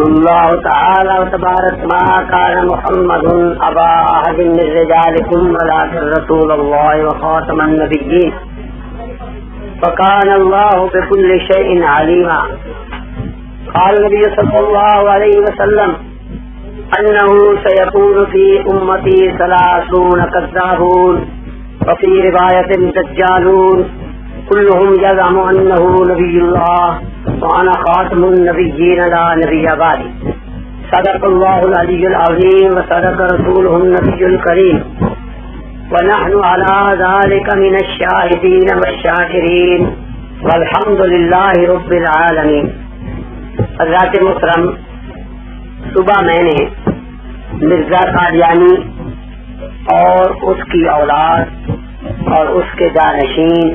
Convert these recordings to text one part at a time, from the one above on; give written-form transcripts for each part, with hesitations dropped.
الله تعالى وتبارك ما كان محمد أبا أحد من رجالكم ولكن رسول الله وخاتم النبيين وكان الله بكل شيء عليما. قال النبي صلى الله عليه وسلم أنه سيكون في أمتي 30 كذابون وفي رواية دجالون كلهم يزعم أنه نبي الله وأنا خاتم النبيين لا نبي بعدي. صدق الله العلي العظيم وصدق رسوله النبي الكريم ونحن على ذلك من الشاهدين والشاكرين والحمد لله رب العالمين. حضرات محترم، صبح میں نے مرزا قادیانی اور اس کی اولاد اور اس کے جانشین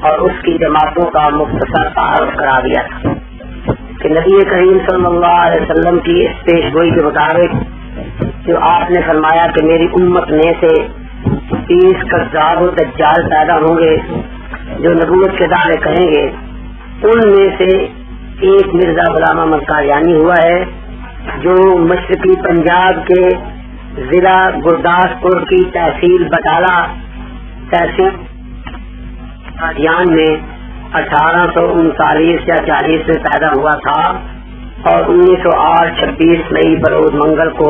اور اس کی جماعتوں کا مختصر تعارف کرا دیا تھا کہ نبی کریم صلی اللہ علیہ وسلم کی اس پیش گوئی کے مطابق جو آپ نے فرمایا کہ میری امت میں سے 30 کذاب و دجال پیدا ہوں گے جو نبوت کے دعوے کہیں گے، ان میں سے ایک مرزا غلام احمد قادیانی ہوا ہے جو مشرقی پنجاب کے ضلع گرداسپور کی تحصیل بٹالہ تحصیل قادیان میں 1839 یا 40 میں پیدا ہوا تھا اور 1908 26 مئی بروز منگل کو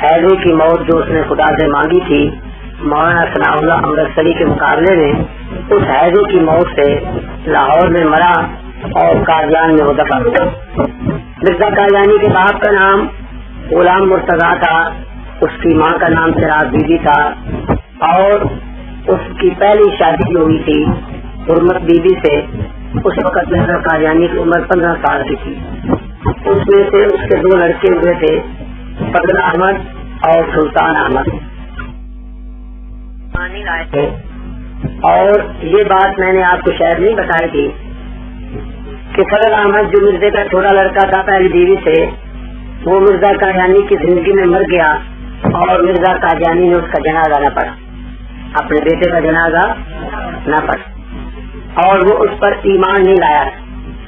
حیضے کی موت جو اس نے خدا سے مانگی تھی مولانا ثناء اللہ امرتسری کے مقابلے میں اس حیضے کی موت سے لاہور میں مرا اور قادیان میں وہ دفن ہوا. مرزا قادیانی کے باپ کا نام غلام مرتضیٰ تھا، اس کی ماں کا نام چراغ بی بی تھا اور اس کی پہلی شادی جو ہوئی تھی حرمت بی بی سے اس وقت مرزا قادیانی کی عمر 15 سال کی تھی. اس میں سے اس کے 2 لڑکے ہوئے تھے، فضل احمد اور سلطان احمد. اور یہ بات میں نے آپ کو شاید نہیں بتائی تھی کہ فضل احمد جو مرزے کا چھوٹا لڑکا تھا پہلی بیوی سے، وہ مرزا قادیانی کی زندگی میں مر گیا اور مرزا قادیانی نے اس کا جنازہ نہ پڑھا، اپنے بیٹے کا جنازہ نہ پڑھا اور وہ اس پر ایمان نہیں لایا.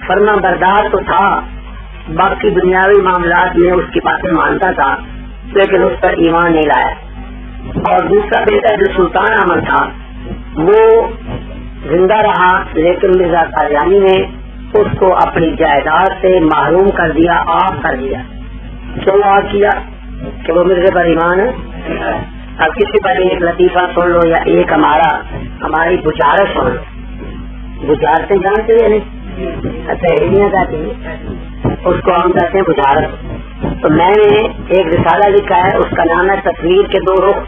فرما بردار تو تھا، باقی دنیاوی معاملات میں اس کی باتیں مانتا تھا لیکن اس پر ایمان نہیں لایا. اور دوسرا بیٹا جو سلطان احمد تھا وہ زندہ رہا لیکن مرزا قادیانی نے اس کو اپنی جائیداد سے محروم کر دیا، آف کر دیا. کیوں آف کیا؟ کہ وہ مرزے پر ایمان ہے. اب کسی پر ایک لطیفہ سن لو یا ایک ہماری بجارت سن لو. بجارتیں جانتے ہیں نہیں؟ اچھا ہیلیاں جاتی ہیں، اس کو ہم کہتے ہیں بجارت. تو میں نے ایک رسالہ لکھا ہے، اس کا نام ہے تصویر کے 2 رخ،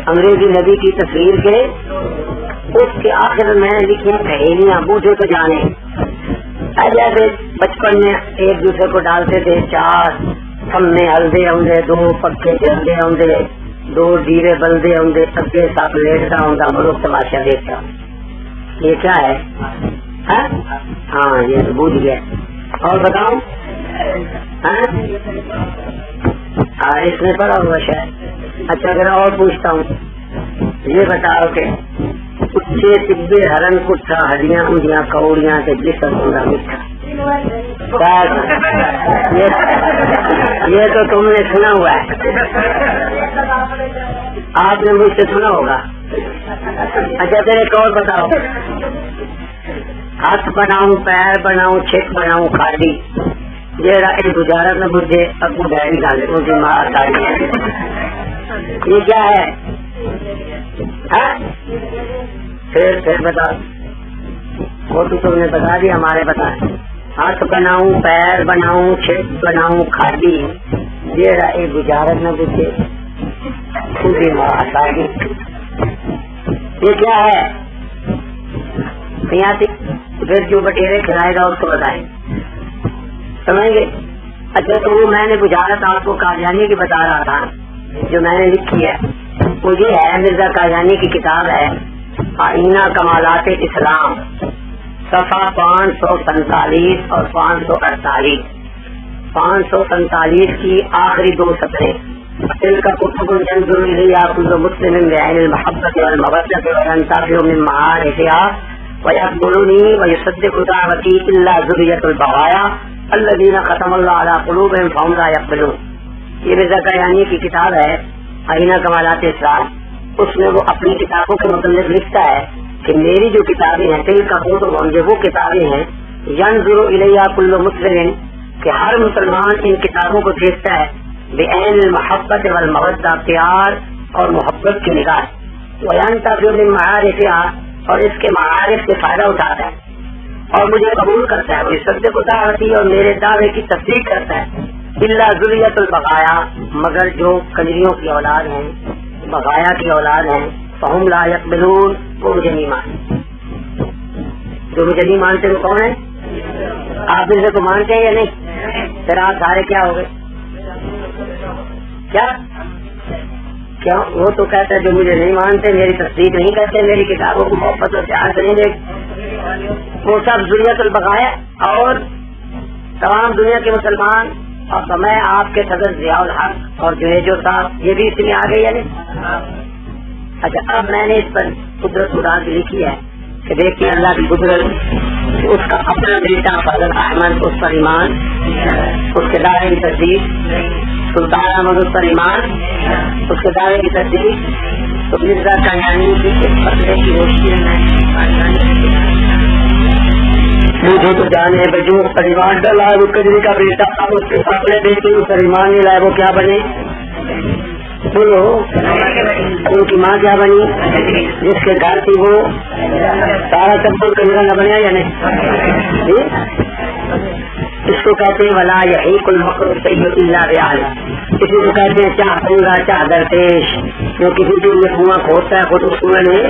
انگریزی نبی کی تصویر کے. اس کے آخر میں نے لکھی ہیں پہیلیاں، بوجھے تو جانے. جیسے بچپن میں ایک دوسرے کو ڈالتے تھے 4 سمنے ہلدے ہوندے، 2 پکے چلتے ہوندے، 2 دیرے بلدے ہوندے، سبے سب لیٹتا ہوں ملک تماشا دیکھتا. یہ کیا ہے؟ ہاں یہ تو بوجھ گیا. اور بتاؤں اس میں پڑا ہوا شاید. اچھا اگر اور پوچھتا ہوں، یہ بتاؤ کہ اچھے طبے ہرن کٹھا ہڈیاں اونڈیاں کوڑیاں کے جسم ہوندا میٹھا. یہ تو تم نے سنا ہوا ہے، آپ نے مجھ سے سنا ہوگا. اچھا پھر ایک اور بتاؤ، ہاتھ بناؤں، پیر بناؤں، چھک بناؤں کھاڑی، یہ گزارت نہ بجھے ابو ڈیری ڈالے ان کی ماں ڈالی. یہ کیا ہے؟ پھر بتا، وہ تو تم نے بتا دیا، ہمارے بتا. ہاتھ بناؤں، پیر بناؤں، چھک بناؤں کھاڑی، یہ گزارت نہ بجھے ان کی ماں ڈالی. یہ کیا ہے؟ پھر جو بٹیرے کھلائے گا اس کو بتائیں، سمجھ گے؟ اچھا تو وہ میں نے بجارت آپ کو قادیانی کی بتا رہا تھا جو میں نے لکھی ہے، وہ یہ ہے مرزا قادیانی کی کتاب ہے آئینہ کمالات اسلام، صفحہ 547 اور 548. 547 کی آخری 2 سطریں. دل کا کتب ينظر الیہا کل مسلم بعین المحبت والمودۃ وینتفع من معارفها ويقبلني ويصدق دعوتي الا ذریۃ البغایا الذین ختم اللہ علی قلوبہم فہم لا یقبلون. یہ مرزا قادیانی کی کتاب ہے آئینہ کمالات اسلام. اس میں وہ اپنی کتابوں کے متعلق لکھتا ہے کہ میری جو کتابیں ہیں تل کا وہ کتابیں ہیں ینظر الیہا کل مسلم کہ ہر مسلمان ان کتابوں کو دیکھتا ہے بعین المحبت والمودہ پیار اور محبت کی نگاہ وینتفع من معارفها اور اس کے معارف سے فائدہ اٹھاتا ہے اور مجھے قبول کرتا ہے صدق دعوتی اور میرے دعوے کی تصدیق کرتا ہے. الا ذریۃ البقایا مگر جو کنجریوں کی اولاد ہیں بقایا کی اولاد ہیں فہم لا یقبلون وہ مجھے نہیں مانتے. جو مجھے نہیں مانتے وہ کون ہے؟ آپ ان کو مانتے ہیں یا نہیں؟ پھر آپ سارے کیا ہو گئے؟ کیا وہ تو کہتا ہے جو مجھے نہیں مانتے میری تصدیق نہیں کرتے میری کتابوں کو محبت اور پیار کریں گے وہ سب ذریۃ البقایا اور تمام دنیا کے مسلمان اور میں آپ کے صدر ضیاء الحق اور جو صاحب یہ بھی اس میں آ گئی ہے نا. اچھا اب میں نے اس پر قدرت خدا کی لکھی ہے کہ دیکھیے اللہ کی قدرت اس کا اپنا بیٹا فضل احمد اس پر ایمان اس کے دعوے کی تصدیق سلطان احمد اس پر ایمان اس کے دعوے کی تصدیق تو مرزا قادیانی کی اس پتلے کی روشنی میں مجھے تو جانے بجو پریوار ڈلا وہ کجری کا بیٹا اس کے اپنے بیٹے اس پر ایمان نہیں لائے وہ کیا بنے بولو ان کی ماں کیا بنی جس کے گھر تھی وہ سارا چپل کجرا نہ بنیا یا نہیں. اس کو کہتے ہیں ولا یحیق المکر سیئ الا بعالی. کسی کو کہتے ہیں چاہ پنگا چاہ درپیش جو کسی دن میں کنواں کھودتا ہے خود اس کنویں میں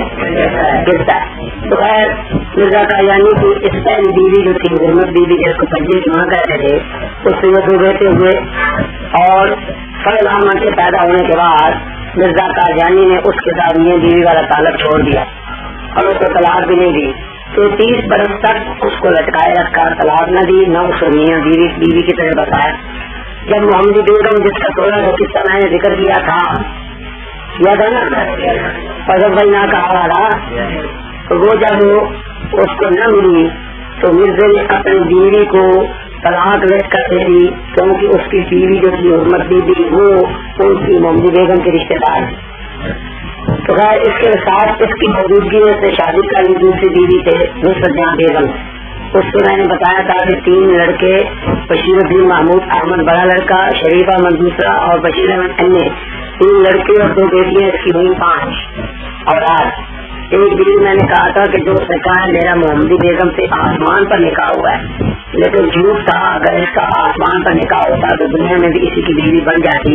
گرتا ہے. تو خیر مرزا قادیانی کی اس پہلی بیوی جو تھی حرمت بیوی جس کو پنجے کی ماں کہتے تھے اس سے وہ بیٹے ہوئے اور فضل احمد کے پیدا ہونے کے بعد مرزا قادیانی نے اس کے ساتھ میاں بیوی والا تعلق چھوڑ دیا اور اس کو طلاق بھی نہیں دی. تو 30 برس تک اس کو لٹکائے رکھا طلاق نہ دی نہ اس کو میاں بیوی کی طرح بتایا. جب محمد بیگم جس کا 16 قصہ میں نے ذکر کیا تھا یاد ہے نا فضل بھائی نہ کہا والا تو وہ جب اس کو نہ ملی تو مرزا نے اپنی بیوی کو طلاق لٹ کر دے دی کیونکہ اس کی بیوی جو تھی حرمت بیوی وہ ان کی محمد بیگم کے رشتے دار. تو خیر اس کے ساتھ اس کی موجودگی میں سے شادی کا دوسری بیوی تھے نصرت جہاں بیگم. اس کو میں نے بتایا تھا کہ 3 لڑکے بشیر الدین محمود احمد بڑا لڑکا شریف احمد دوسرا اور بشیر احمد انیہ 3 لڑکے اور 2 بیٹیاں اس کی ہوئی 5 اور آج ایک بیوی میں نے کہا تھا کہ جو سرکار ہے میرا محمدی بیگم سے آسمان پر نکاح ہوا ہے لیکن جھوٹ تھا. اگر اس کا آسمان پر نکاح ہوتا تو دنیا میں بھی اسی کی بیوی بن جاتی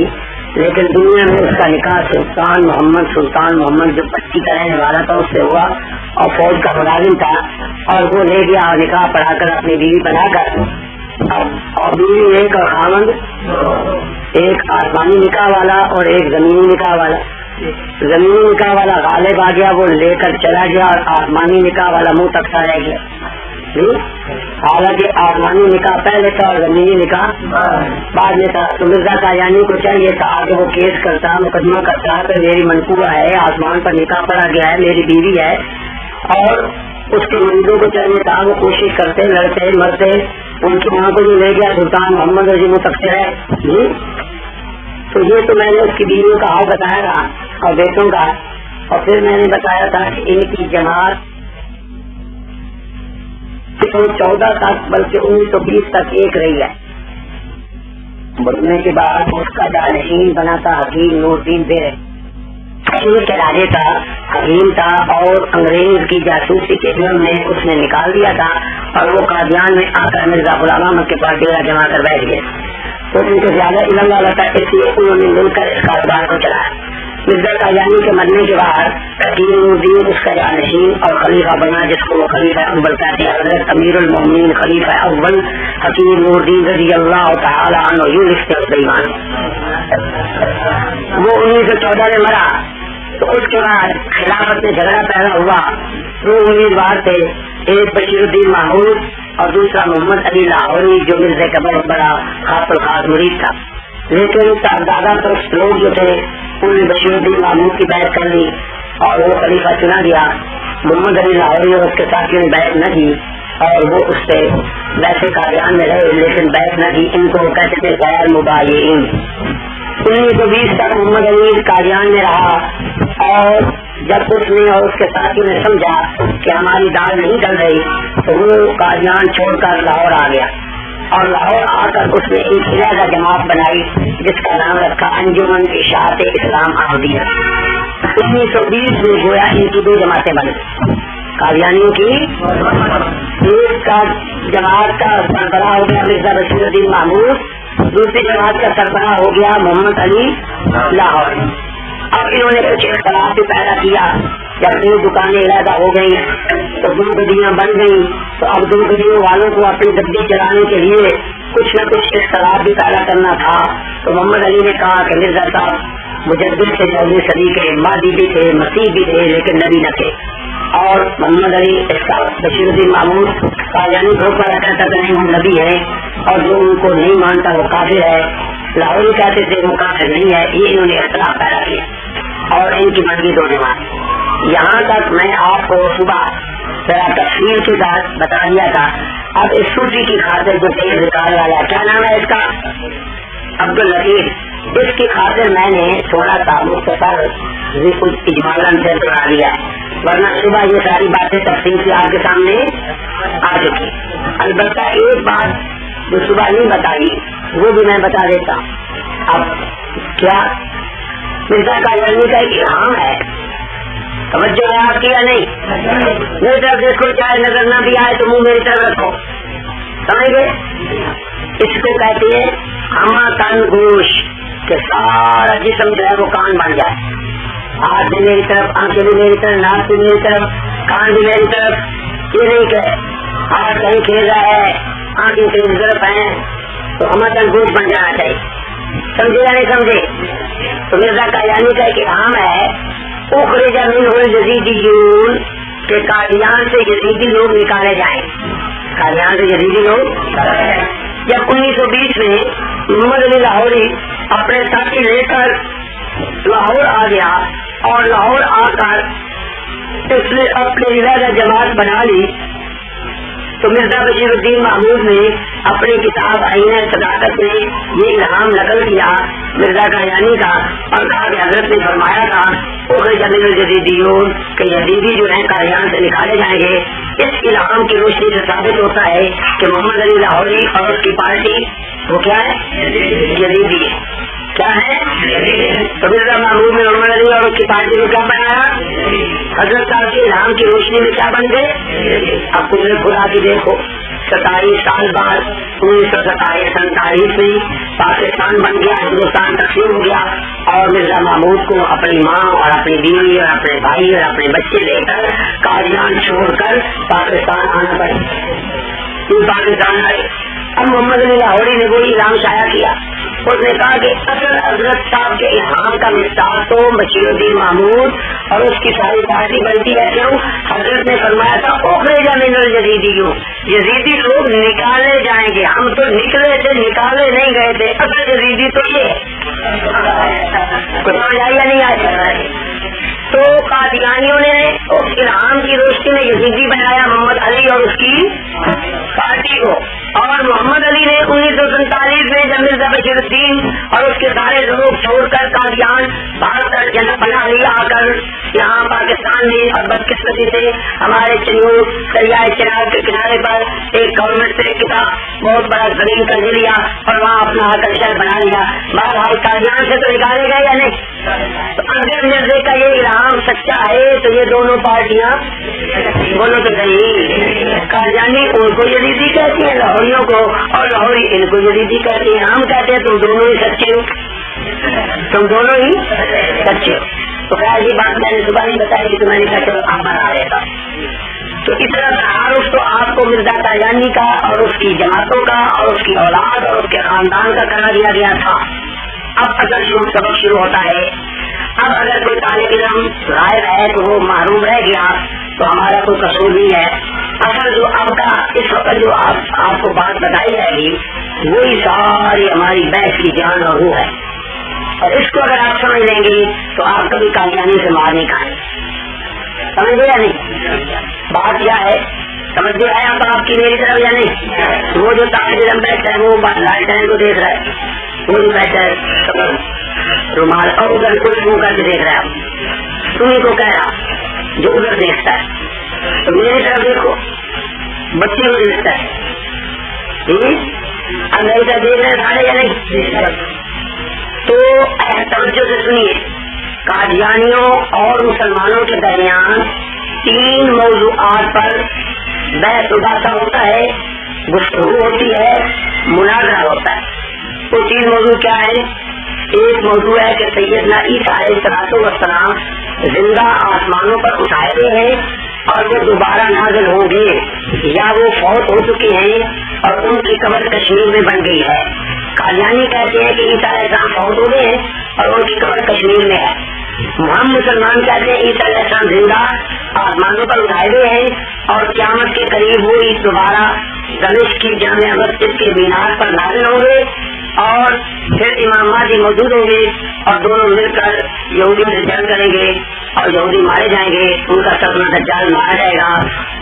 لیکن دنیا میں اس کا نکاح سلطان محمد جو 25 کا رہنے والا تھا اس سے ہوا اور فوج کا ملازم تھا اور وہ لے گیا اور نکاح پڑھا کر اپنی بیوی بنا کر اور بیوی ایک اور خاوند ایک آسمانی نکاح والا اور ایک زمینی نکاح والا. زمینی نکاح والا غالب آ گیا وہ لے کر چلا گیا اور آسمانی نکاح والا منہ تکتا رہ گیا. حالانکہ آسمانی نکاح پہلے تھا اور زمینی نکاح بعد میں تھا. تو مرزا قادیانی کو چاہیے تھا کہ وہ کیس کرتا مقدمہ کرتا کہ میری منصوبہ ہے آسمان پر نکاح پڑا گیا ہے میری بیوی ہے اور اس کے مریضوں کو چاہیے تھا وہ کوشش کرتے لڑتے مرتے ان کی ماں کو جو لے گیا سلطان محمد رضی متفر ہے. تو یہ تو میں نے اس کی بیویوں کا حال بتایا تھا اور بیٹوں کا اور پھر میں نے بتایا تھا کہ ان کی جماعت 14 تک بلکہ 1920 تک ایک رہی ہے. بڑھنے کے بعد اس کا جانشین بنا تھا حکیم نور الدین بیر کشمیر کے راجے تھا حکیم تھا اور انگریز کی جاسوسی کے علم میں اس نے نکال دیا تھا اور وہ قادیان میں آ کر مرزا غلام احمد کے پاس ڈیرا جما کر بیٹھ گئے. تو ان کو زیادہ علم والا تھا اس لیے انہوں نے مل کر اس کاروبار کو چلایا. مرزا قادیانی کے مرنے کے بعد حکیم نور الدین اس کا جانشین اور خلیفہ بنا جس کو وہ خلیفہ اول کہتے ہیں. حضرت امیر المومنین خلیفہ اول حکیم نور الدین رضی اللہ تعالی عنہ یوں لکھتے ہیں ایمان وہ 1914 میں مرا. تو اس کے بعد خلافت میں جھگڑا پیدا ہوا. دو امیدوار تھے ایک بشیر الدین محمود اور دوسرا محمد علی لاہوری جو مرزا کا بہت بڑا خاص الخاص مرید تھا. لیکن زیادہ تر لوگ جو تھے انہوں نے بشیر الدین محمود کی بیعت کر لی اور وہ خلیفہ چنا گیا. محمد علی لاہوری اور اس کے ساتھیوں نے بیعت نہ کی اور وہ اس سے ویسے قادیان میں رہے لیکن بیعت نہ کی. ان کو کہتے تھے غیر مبايعين. 1920 تک محمد علی قادیان میں رہا اور جب اس نے اور اس کے ساتھیوں نے سمجھا کہ ہماری دال نہیں چل رہی تو وہ قادیان چھوڑ کر لاہور آ گیا اور لاہور آ کر اس نے ایک علیحدہ جماعت بنائی جس کا نام رکھا انجمن اشاعت اسلام احمدیہ. 1920 میں گویا ان کی 2 جماعتیں بنی. قادیانیوں کی ایک کا جماعت کا سربراہ ہو گیا مرزا بشیر الدین محمود, دوسری جماعت کا سربراہ ہو گیا محمد علی لاہور. اب انہوں نے کچھ اختلاف بھی پیدا کیا. جب 2 دکانیں علیحدہ ہو گئی تو 2 گڈیاں بن گئی تو اب 2 گڈیوں والوں کو اپنی گڈی چلانے کے لیے کچھ نہ کچھ اختلاف بھی پیدا کرنا تھا. تو محمد علی نے کہا کہ مرزا صاحب مجدد سے 14ویں صدی کے مہدی بھی تھے, مسیح بھی تھے, لیکن نبی نہ تھے. اور محمد علی اس کا بشیر الدین محمود قادیانی کو کہتا تھا کہ نہیں ہم نبی ہیں اور جو ان کو نہیں مانتا وہ کافر ہے. لاہوری کہتے تھے وہ کافر نہیں ہے. یہ انہوں نے اختلاف پیدا کیا اور ان کی بن گئی 2 جماعت. یہاں تک میں آپ کو صبح ذرا تفصیل کے ساتھ بتا دیا تھا. اب اس صوفی کی خاطر جو تیز نکالنے والا کیا نام ہے اس کا, عبداللطیف, اس کی خاطر میں نے تھوڑا سا مختصر اجمالاً سے بتا دیا, ورنہ صبح یہ ساری باتیں تفصیل سے آپ کے سامنے آ چکی. البتہ ایک بات جو صبح نہیں بتائی وہ بھی میں بتا دیتا. اب کیا مرزا قادیانی کا ایک الہام ہے, توجہ ہے آپ کی یا نہیں؟ میری طرف دیکھو, چاہے نظر نہ بھی آئے تو منہ میری طرف رکھو, سمجھ گئے؟ اس کو کہتے ہیں ہما تن گوش, کہ سارا جسم جو ہے وہ کان بن جائے. ہاتھ بھی میری طرف, آنکھیں بھی میری طرف, ناک بھی میری طرف, کان بھی میری طرف. یہ نہیں کہ ہاتھ کہیں کھیل رہا ہے, آنکھیں کہیں طرف ہیں تو ہما تن گوش بن جانا چاہیے. سمجھے یا نہیں سمجھے؟ تو مرزا قادیانی کا ایک اہم ہے اخرج منہ الجزیدیون, کہ قادیان سے یزیدی لوگ نکالے جائیں. قادیان سے یزیدی لوگ. جب 1920 میں محمد علی لاہوری اپنے ساتھی لے کر لاہور آ گیا اور لاہور آ کر اس نے اپنے علیحدہ جماعت بنا لی تو مرزا بشیر الدین محمود نے اپنی کتاب عین صداقت میں یہ الہام نقل کیا مرزا قادیانی کا اور کہا کہ حضرت نے فرمایا تھا اخرج من الجزیدیون, کہ یزیدی جو ہیں قادیان سے نکالے جائیں گے. اس الہام کی روشنی سے ثابت ہوتا ہے کہ محمد علی لاہوری اور اس کی پارٹی وہ کیا ہے, یزیدی ہے. کیا ہے؟ تو مرزا محمود نے محمد علی اور اس کی پارٹی کو کیا بنایا؟ حضرت صاحب کے الہام کی روشنی میں کیا بن گئے؟ اب قدرت خدا کی دیکھو, 27 سال بعد 1947 میں پاکستان بن گیا, ہندوستان تقسیم ہو گیا اور مرزا محمود کو اپنی ماں اور اپنی بیوی اور اپنے بھائی اور اپنے بچے لے کر قادیان چھوڑ کر پاکستان آنا پڑے. پاکستان آئے. اب محمد علی لاہوری نے وہی الہام شائع کیا. اس نے کہا کہ اصل حضرت صاحب کے الہام کا مستاق تو بشیر الدین محمود اور اس کی ساری پارٹی بنتی ہے. کیوں؟ حضرت نے فرمایا تھا اخرج من الجزیدیون, یزیدی لوگ نکالے جائیں گے. ہم تو نکلے تھے, نکالے نہیں گئے تھے. اصل یزیدی تو یہ کچھ آئی یا نہیں آئی. تو قادیانیوں نے اس الہام کی روشنی میں یزیدی بنایا محمد علی اور اس کی پارٹی کو, اور محمد علی نے 1947 میں جب مرزا بشیر الدین اور اس کے سارے لوگ چھوڑ کر قادیان بھاگ کر جنت بنا لیا آ کر یہاں پاکستان میں, اور بدقسمتی سے ہمارے چنور دریائے چنار کے کنارے پر ایک گورنمنٹ سے کتاب بہت بڑا زمین کر لیا اور وہاں اپنا شہر بنا لیا. بہرحال قادیان سے تو نکالے گئے یا نہیں؟ تو اگر مرزے کا یہ الہام سچا ہے تو یہ دونوں پارٹیاں بولو تو صحیح, قادیانی ان کو یزیدی کہتی ہیں لاہوریوں کو, اور لاہوری ان کو یزیدی کہتے ہیں. ہم کہتے ہیں تم دونوں ہی سچے ہو, تم دونوں ہی سچے ہو. تو خیر یہ بات میں نے صبح نہیں بتائی تھی تو میں نے کہا چلو آپ بنا رہے تھا. تو اس طرح تعارف تو آپ کو مرزا قادیانی کا اور اس کی جماعتوں کا اور اس کی اولاد اور اس کے خاندان کا کرا دیا گیا تھا. اب اگر سبق شروع ہوتا ہے, اب اگر کوئی طالب علم غائب ہے تو وہ محروم رہ گیا تو ہمارا کوئی قصور نہیں ہے. اصل جو آپ کا اس وقت جو آپ کو بات بتائی جائے گی وہی ساری ہماری بحث کی جان اور روح ہے, اور اس کو اگر آپ سمجھ لیں گے تو آپ کبھی قادیانی سے مار نہیں کھائیں. سمجھ گیا نہیں؟ بات کیا ہے سمجھ جو ہے اب آپ کی میری طرف یا نہیں؟ وہ جو تاج بیٹھا ہے وہ لالٹین کو دیکھ رہا ہے، وہ جو بیٹھا ہے رومال اور ادھر کچھ منہ کر کے دیکھ رہا ہے، تمہیں کو کہہ رہا جو ادھر دیکھتا ہے تو میری طرف دیکھو، بچے کو دیکھتا ہے، اب میری طرف دیکھ رہے ہیں سارے یا نہیں؟ تو توجہ سے سنیے، قادیانیوں اور مسلمانوں کے درمیان 3 موضوعات پر بحث مباحثہ ہوتا ہے، گفتگو ہوتی ہے، مناظرہ ہوتا ہے۔ وہ 3 موضوع کیا ہے؟ ایک موضوع ہے کہ سیدنا عیسیٰ علیہ السلام زندہ آسمانوں پر اٹھائے گئے ہیں اور وہ دوبارہ نازل ہوں گے، یا وہ فوت ہو چکے ہیں اور ان کی قبر کشمیر میں بن گئی ہے۔ قادیانی کہتے ہیں کہ عیسیٰ علیہ السلام فوت ہو گئے ہیں اور ان کی قبر کشمیر میں ہے۔ ہم مسلمان کہتے ہیں عیسیٰ علیہ السلام زندہ آسمانوں پر اٹھائے گئے ہیں اور قیامت کے قریب وہ دوبارہ دمشق کی جامع مسجد کے مینار پر نازل ہوں گے اور پھر امام مہدی موجود ہوں گے اور دونوں مل کر یہودیوں سے جنگ کریں گے اور یہودی مارے جائیں گے، ان کا سپنا دجال مارا جائے گا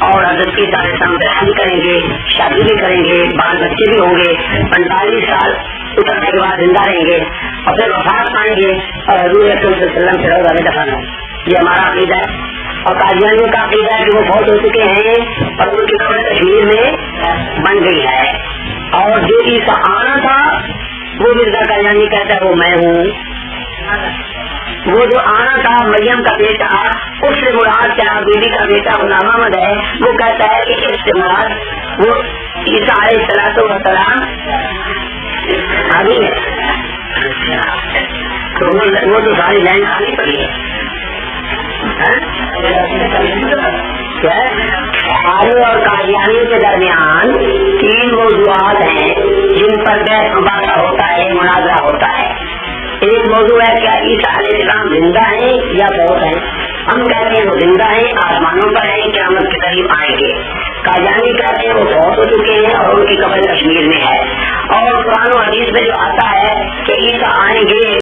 اور حضرت عیسیٰ علیہ السلام بیان کریں گے، شادی بھی کریں گے، بال بچے بھی ہوں گے، 45 سال اترنے کے بعد زندہ رہیں گے اور پھر وفات پائیں گے اور حضور صلی اللہ علیہ وسلم سے روزہ میں دفن ہوں۔ یہ ہمارا عقیدہ ہے۔ اور قادیانیوں کا عقیدہ ہے کہ وہ فوت ہو چکے ہیں اور ان کی قبر کشمیر میں بن گئی ہے، اور جو عیسیٰ آنا تھا وہ مرزا قادیانی کہتا ہے وہ میں ہوں، وہ جو آنا تھا مریم کا بیٹا اس سے مراد کیا بی بی کا بیٹا غلام احمد ہے، وہ کہتا ہے کہ اس سے مراد وہ عیسیٰ علیہ السلام ابھی ہے، تو وہ تو ساری لائن خالی پڑی ہے۔ عالم اور قادیانیوں کے درمیان 3 موضوعات ہیں جن پر بحث مباحثہ ہوتا ہے، مناظرہ ہوتا ہے۔ ایک موضوع ہے کیا عیسیٰ علیہ السلام زندہ ہیں یا فوت ہیں؟ ہم کہتے ہیں وہ زندہ ہیں، آسمانوں پر ہیں، قیامت کے قریب آئیں گے۔ قادیانی کہتے ہیں وہ فوت ہو چکے ہیں اور ان کی قبر کشمیر میں ہے، اور قرآن و حدیث میں جو آتا ہے کہ عیسیٰ آئیں گے